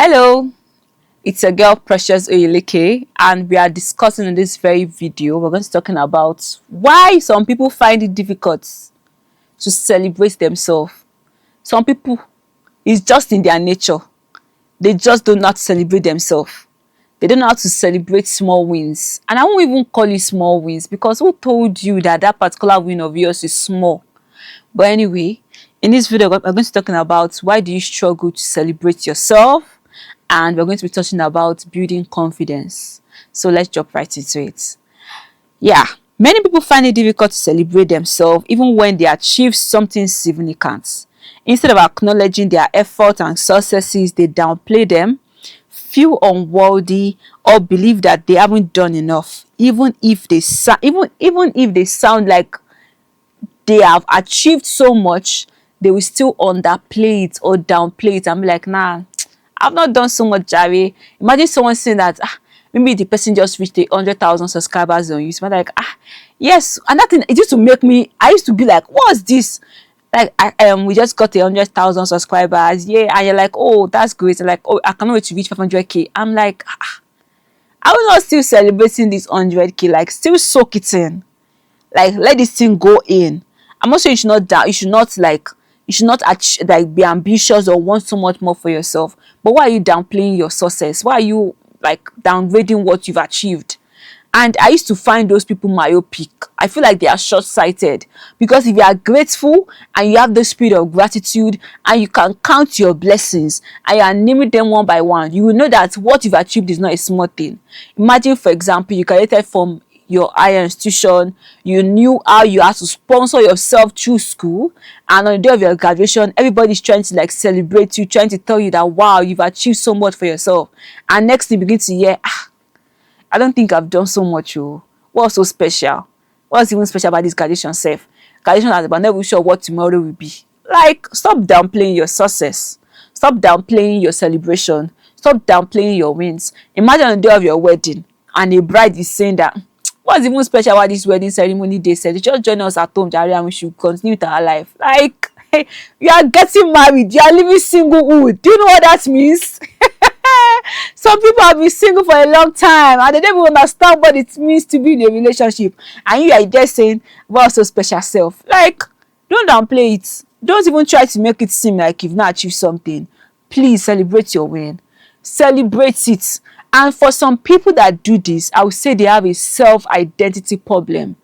Hello, it's a girl Precious Oyeleke, and we are discussing in this very video. We're going to be talking about why some people find it difficult to celebrate themselves. Some people, it's just in their nature. They just do not celebrate themselves. They don't know how to celebrate small wins. And I won't even call it small wins because who told you that that particular win of yours is small? But anyway, in this video, we're going to be talking about why do you struggle to celebrate yourself, and we're going to be talking about building confidence. So let's jump right into it. Yeah, many people find it difficult to celebrate themselves even when they achieve something significant. Instead of acknowledging their effort and successes, they downplay them, feel unworthy, or believe that they haven't done enough, even if they sound like they have achieved so much. They will still underplay it or downplay it and be like, nah, I've not done so much, Jerry. Imagine someone saying that maybe the person just reached 100,000 subscribers on YouTube. Like, yes, and that thing, it used to make me, I used to be like, what's this? Like, we just got 100,000 subscribers, yeah, and you're like, oh, that's great. And like, oh, I cannot wait to reach 500k. I'm like, I was not still celebrating this 100k, like, still soak it in, like, let this thing go in. I'm not saying you should not doubt, you should not be ambitious or want so much more for yourself. But why are you downplaying your success? Why are you like downgrading what you've achieved? And I used to find those people myopic. I feel like they are short-sighted, because if you are grateful and you have the spirit of gratitude and you can count your blessings and you are naming them one by one, you will know that what you've achieved is not a small thing. Imagine, for example, you graduated from your higher institution, you knew how you had to sponsor yourself through school, and on the day of your graduation, everybody's trying to like celebrate you, trying to tell you that wow, you've achieved so much for yourself. And next you begin to hear, I don't think I've done so much. What's so special? What's even special about this graduation self? Graduation is about never sure what tomorrow will be. Like, stop downplaying your success. Stop downplaying your celebration. Stop downplaying your wins. Imagine on the day of your wedding and a bride is saying that, what's even special about this wedding ceremony? They said, just join us at home, Jerry, and we should continue with our life. Like, hey, you are getting married, you are living singlehood. Do you know what that means? Some people have been single for a long time and they don't even understand what it means to be in a relationship. And you are just saying, what's so special self? Like, don't downplay it. Don't even try to make it seem like you've not achieved something. Please celebrate your win. Celebrate it. And for some people that do this, I would say they have a self-identity problem.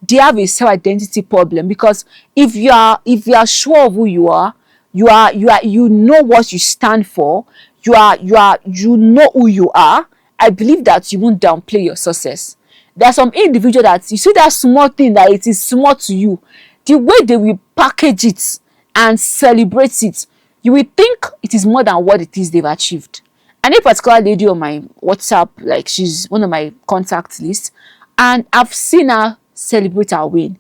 They have a self-identity problem because if you are sure of who you are, you know what you stand for, you know who you are. I believe that you won't downplay your success. There are some individuals that you see that small thing that it is small to you, the way they will package it and celebrate it, you will think it is more than what it is they've achieved. And a particular lady on my WhatsApp, like she's one of my contact lists, and I've seen her celebrate her win.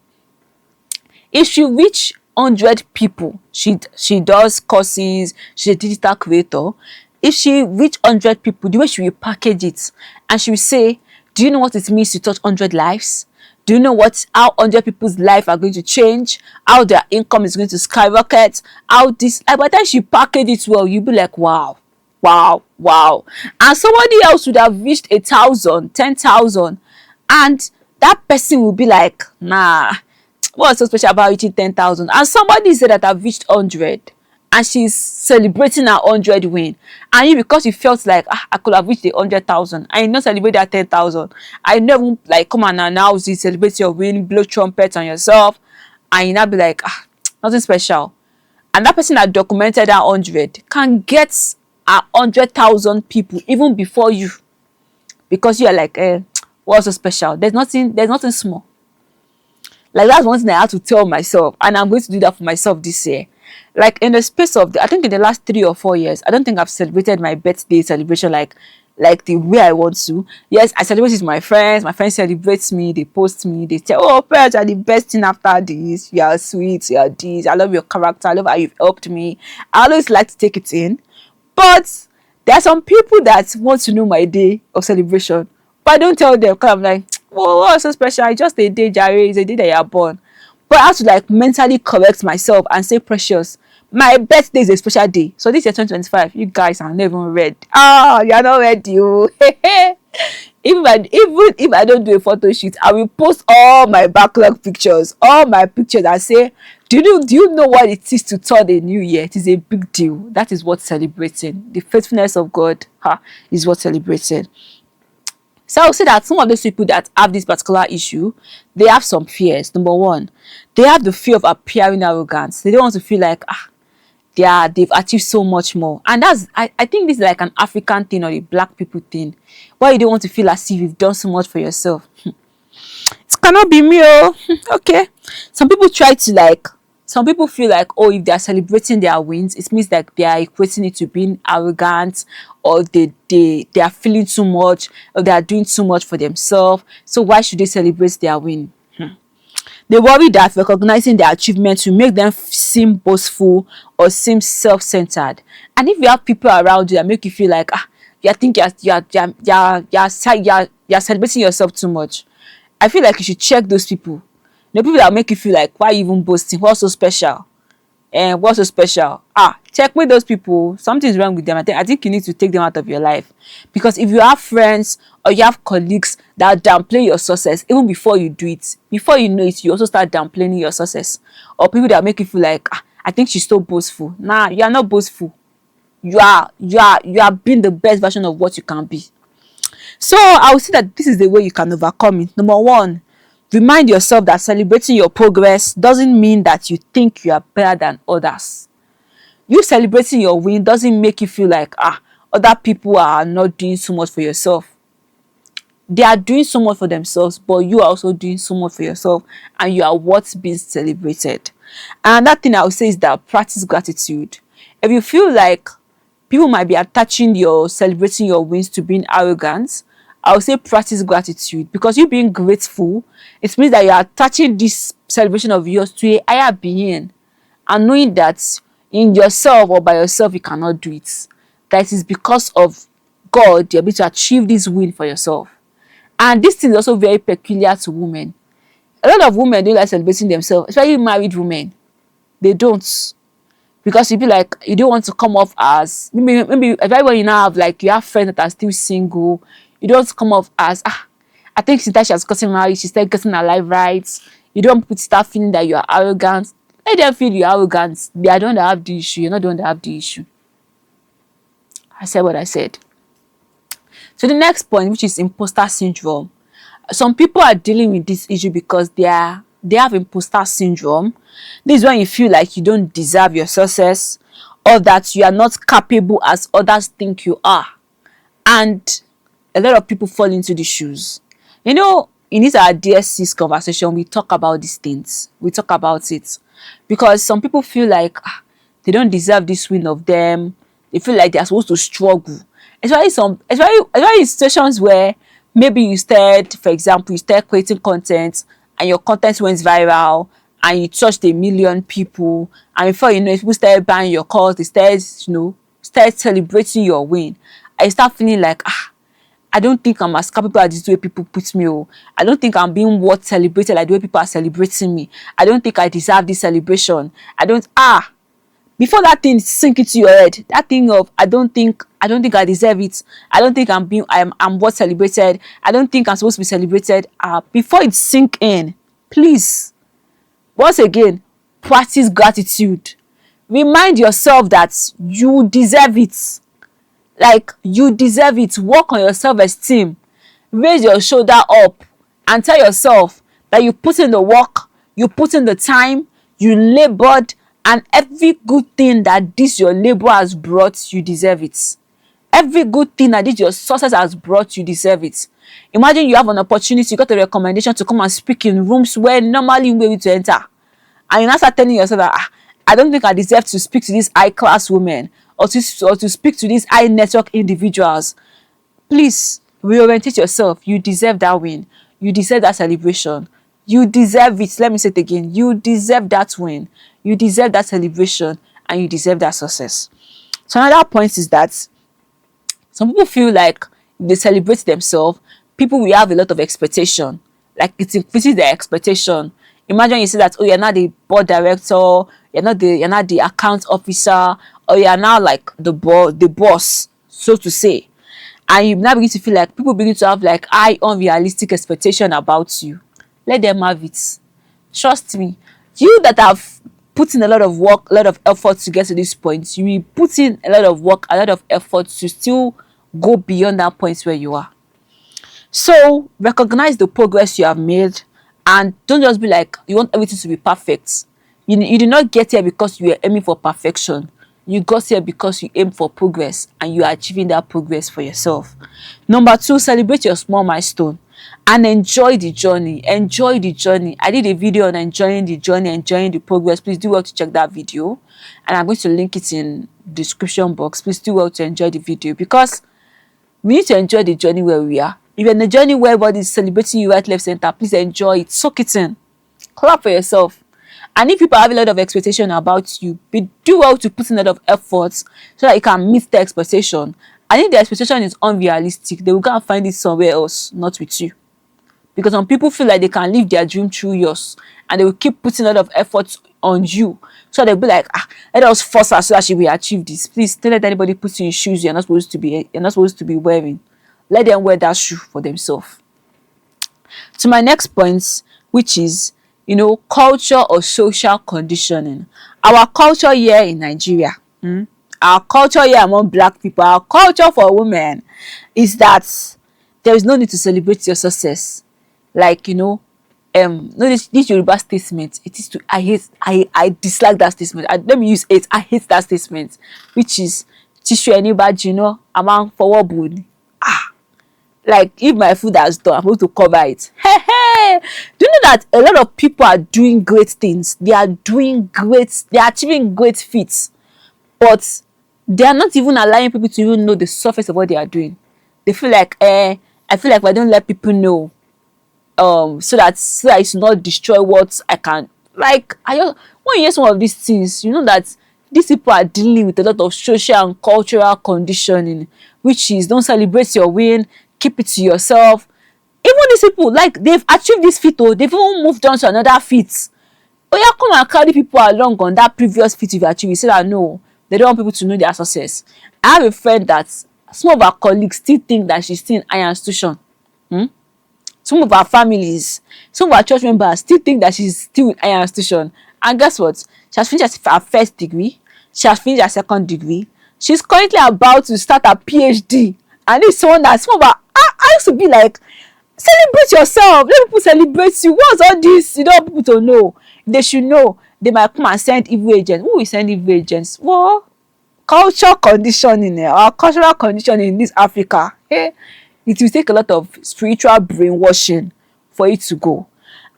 If she reach 100 people, she does courses, she's a digital creator. If she reach 100 people, the way she will package it, and she will say, do you know what it means to touch 100 lives? Do you know how 100 people's life are going to change? How their income is going to skyrocket? How this, by the time she package it well, you'll be like, wow. And somebody else would have reached 1,000, 10,000, and that person will be like, nah, what's so special about reaching 10,000? And somebody said that I've reached 100 and she's celebrating her 100 win, and you, because you felt like I could have reached 100,000, I not celebrate that 10,000, I never like come and announce it, celebrate your win, blow trumpets on yourself, and you now be like, nothing special. And that person that documented that 100 can get 100,000 people even before you, because you are like, what's so special? There's nothing small. Like, that's one thing I have to tell myself, and I'm going to do that for myself this year. Like, in the space of I think in the last 3 or 4 years, I don't think I've celebrated my birthday celebration like the way I want to. Yes, I celebrate with my friends. My friends celebrate me. They post me. They tell, oh, Pet, you are the best thing after this. You are sweet. You are this. I love your character. I love how you've helped me. I always like to take it in. But there are some people that want to know my day of celebration, but I don't tell them because I'm like, oh, what's so special? It's just a day, Jerry. It's a day that you are born. But I have to like mentally correct myself and say, Precious, My birthday is a special day. So this year 2025, you guys are never ready. Ah, you are not ready. Oh. Even if I don't do a photo shoot, I will post all my backlog pictures, all my pictures, and say, do you know what it is to turn a new year? It is a big deal. That is what celebrating. The faithfulness of God is what celebrating. So I would say that some of those people that have this particular issue, they have some fears. Number one, they have the fear of appearing arrogant. They don't want to feel like they've achieved so much more. And I think this is like an African thing or a black people thing. Why you don't want to feel as if you've done so much for yourself. It cannot be me, oh. Okay. Some people feel like, oh, if they are celebrating their wins, it means like they are equating it to being arrogant, or they are feeling too much, or they are doing too much for themselves. So why should they celebrate their win? They worry that recognizing their achievements will make them seem boastful or seem self-centered. And if you have people around you that make you feel like you think you're celebrating yourself too much, I feel like you should check those people. The people that make you feel like, why are you even boasting? What's so special? And what's so special? Check with those people. Something's wrong with them. I think you need to take them out of your life. Because if you have friends or you have colleagues that downplay your success, even before you do it, before you know it, you also start downplaying your success. Or people that make you feel like, I think she's so boastful. Nah, you are not boastful. You are being the best version of what you can be. So I would say that this is the way you can overcome it. Number one, remind yourself that celebrating your progress doesn't mean that you think you are better than others. You celebrating your win doesn't make you feel like other people are not doing so much for yourself. They are doing so much for themselves, but you are also doing so much for yourself, and you are what's being celebrated. And that thing I would say is that practice gratitude. If you feel like people might be attaching your celebrating your wins to being arrogant, I would say practice gratitude, because you being grateful, it means that you are attaching this celebration of yours to a higher being, and knowing that in yourself or by yourself you cannot do it. That it is because of God you're able to achieve this win for yourself. And this thing is also very peculiar to women. A lot of women don't like celebrating themselves, especially married women. They don't. Because you be like, you don't want to come off as, maybe everybody now have, like, you have friends that are still single. You don't want to come off as, I think since that she has gotten married, she started getting her life right. You don't want people to start feeling that you are arrogant. Let them feel you're arrogant. They are the one that have the issue. You're not the one that have the issue. I said what I said. So the next point, which is imposter syndrome. Some people are dealing with this issue because they have imposter syndrome. This is when you feel like you don't deserve your success, or that you are not capable as others think you are. And a lot of people fall into the shoes. You know, in this our DS6 conversation, we talk about these things. We talk about it. Because some people feel like they don't deserve this win of them. They feel like they are supposed to struggle. Especially in situations where maybe you started, for example, you started creating content and your content went viral and you touched 1 million people, and before you know it, people started buying your course, they started celebrating your win. I start feeling like I don't think I'm as capable as the way people put me. I don't think I'm being worth celebrated like the way people are celebrating me. I don't think I deserve this celebration. Before that thing sink into your head, that thing of I don't think I deserve it. I don't think I'm worth celebrated. I don't think I'm supposed to be celebrated. Before it sink in, please, once again, practice gratitude. Remind yourself that you deserve it. Like, you deserve it. Work on your self-esteem. Raise your shoulder up and tell yourself that you put in the work, you put in the time, you labored, and every good thing that this your labor has brought, you deserve it. Every good thing that this your success has brought, you deserve it. Imagine you have an opportunity, you got a recommendation to come and speak in rooms where normally you were able to enter. And you now start telling yourself that I don't think I deserve to speak to these high-class women, or to speak to these high-network individuals. Please, reorientate yourself. You deserve that win. You deserve that celebration. You deserve it. Let me say it again. You deserve that win. You deserve that celebration. And you deserve that success. So another point is that some people feel like if they celebrate themselves, people will have a lot of expectation. Like, it increases their expectation. Imagine you say that, oh, you're not the board director, you're not the account officer, or you're now like the boss, so to say. And you now begin to feel like people begin to have like high unrealistic expectation about you. Let them have it. Trust me, you that have put in a lot of work, a lot of effort to get to this point, you will put in a lot of work, a lot of effort to still go beyond that point where you are. So recognize the progress you have made, and don't just be like you want everything to be perfect. You did not get here because you were aiming for perfection. You got here because you aim for progress, and you are achieving that progress for yourself. Number two, celebrate your small milestone and enjoy the journey. Enjoy the journey. I did a video on enjoying the journey, enjoying the progress. Please do well to check that video, and I'm going to link it in the description box. Please do well to enjoy the video, because we need to enjoy the journey where we are. If you're in a journey where everybody is celebrating you right, left, center, please enjoy it. Soak it in. Clap for yourself. And if people have a lot of expectation about you, do well to put in a lot of effort so that you can meet the expectation. And if the expectation is unrealistic, they will go and find it somewhere else, not with you. Because some people feel like they can live their dream through yours, and they will keep putting a lot of effort on you. So they'll be like, let us force her so that she will achieve this. Please don't let anybody put you in shoes you're not supposed to be wearing. Let them wear that shoe for themselves. To my next point, which is, culture or social conditioning. Our culture here in Nigeria, our culture here among Black people, our culture for women is that there is no need to celebrate your success. Like, no, this Yoruba statement, it is to, I dislike that statement. Let me use it. I hate that statement, which is, Tishu anybody, among forward board. Like, if my food has done, I'm going to cover it. Hey, do you know that a lot of people are doing great things? They are achieving great feats, but they are not even allowing people to even know the surface of what they are doing. They feel like, I feel like if I don't let people know, so that it's not destroy what I can. Like, when you hear some of these things, you know that these people are dealing with a lot of social and cultural conditioning, which is, don't celebrate your win, keep it to yourself. Even these people, like, they've achieved this feat, they've even moved on to another feat. Oh yeah, come and carry people along on that previous feat you've achieved. You say that no, they don't want people to know their success. I have a friend that some of our colleagues still think that she's still in higher institution. Some of our families, some of our church members still think that she's still in higher institution. And guess what? She has finished her first degree. She has finished her second degree. She's currently about to start her PhD. And it's someone that some of our, I used to be like, celebrate yourself. Let people celebrate you. What's all this? You don't want people to know. They should know. They might come and send evil agents. Who will send evil agents? Well, culture conditioning, our cultural conditioning in this Africa. It will take a lot of spiritual brainwashing for it to go.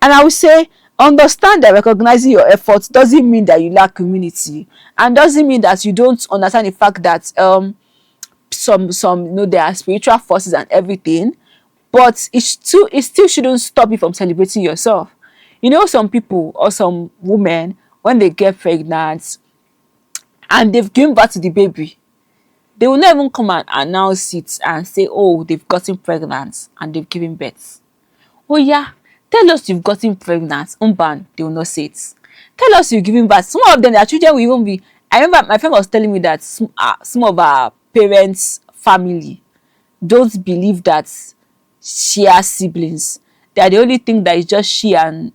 And I would say, understand that recognizing your efforts doesn't mean that you lack community, and doesn't mean that you don't understand the fact that some there are spiritual forces and everything, but it still shouldn't stop you from celebrating yourself. Some people or some women, when they get pregnant and they've given birth to the baby, they will not even come and announce it and say, oh, they've gotten pregnant and they've given birth. Oh yeah, tell us you've gotten pregnant. They will not say it. Tell us you've given birth. Some of them, their children will even be. I remember my friend was telling me that some of our parents' family don't believe that she has siblings. They are the only thing that is just she and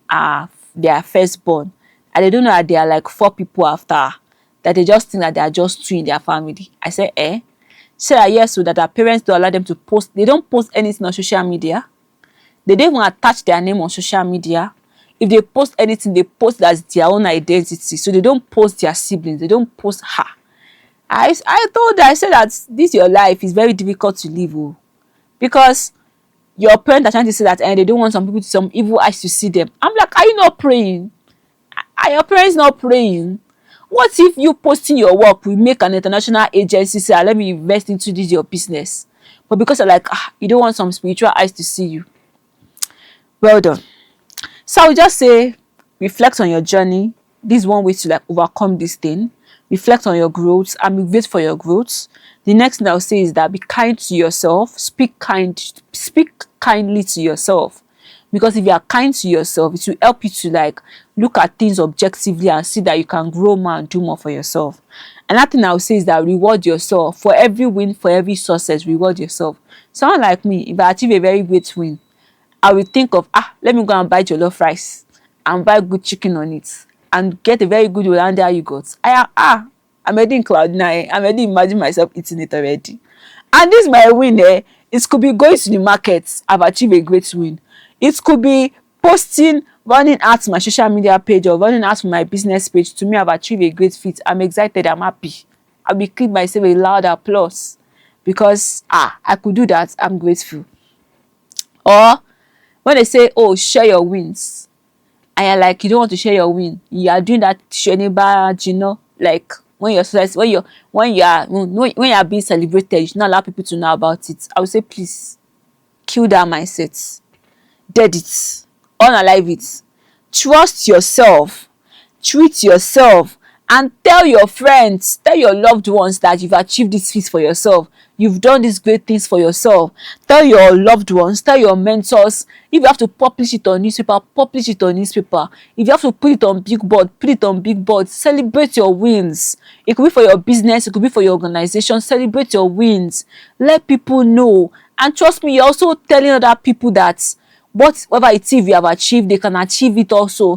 their firstborn. And they don't know that there are like 4 people after her. That they just think that they are just 2 in their family. I said, She said that yes, so that our parents don't allow them to post. They don't post anything on social media. They don't even attach their name on social media. If they post anything, they post as their own identity. So they don't post their siblings. They don't post her. I told her, I said that this your life is very difficult to live. Because your parents are trying to say that and they don't want some evil eyes to see them. I'm like, are you not praying? Are your parents not praying? What if you posting your work will make an international agency say, let me invest into this your business? But because you're like, you don't want some spiritual eyes to see you. Well done. So I would just say, reflect on your journey. This is one way to overcome this thing. Reflect on your growth and wait for your growth. The next thing I'll say is that be kind to yourself. Speak kindly to yourself. Because if you are kind to yourself, it will help you to like look at things objectively and see that you can grow more and do more for yourself. Another thing I would say is that reward yourself for every win, for every success. Reward yourself. Someone like me, if I achieve a very great win, I will think of, let me go and buy jollof rice and buy good chicken on it and get a very good Hollandia yogurt. I'm already in cloud nine. I'm already imagine myself eating it already. And this my win. It could be going to the market. I've achieved a great win. It could be posting, running out my social media page or running out my business page. To me, I've achieved a great feat. I'm excited. I'm happy. I will give myself a loud applause because I could do that. I'm grateful. Or when they say, oh, share your wins, and you're like, you don't want to share your win, you are doing that sharing badge, like when you're when you are being celebrated, you should not allow people to know about it. I would say, please kill that mindset, dead it, unalive it. Trust yourself, treat yourself, and tell your friends, tell your loved ones that you've achieved this feat for yourself. You've done these great things for yourself. Tell your loved ones, tell your mentors. If you have to publish it on newspaper, publish it on newspaper. If you have to put it on big board, put it on big board. Celebrate your wins. It could be for your business, it could be for your organization. Celebrate your wins. Let people know. And trust me, you're also telling other people that whatever it is you have achieved, they can achieve it also.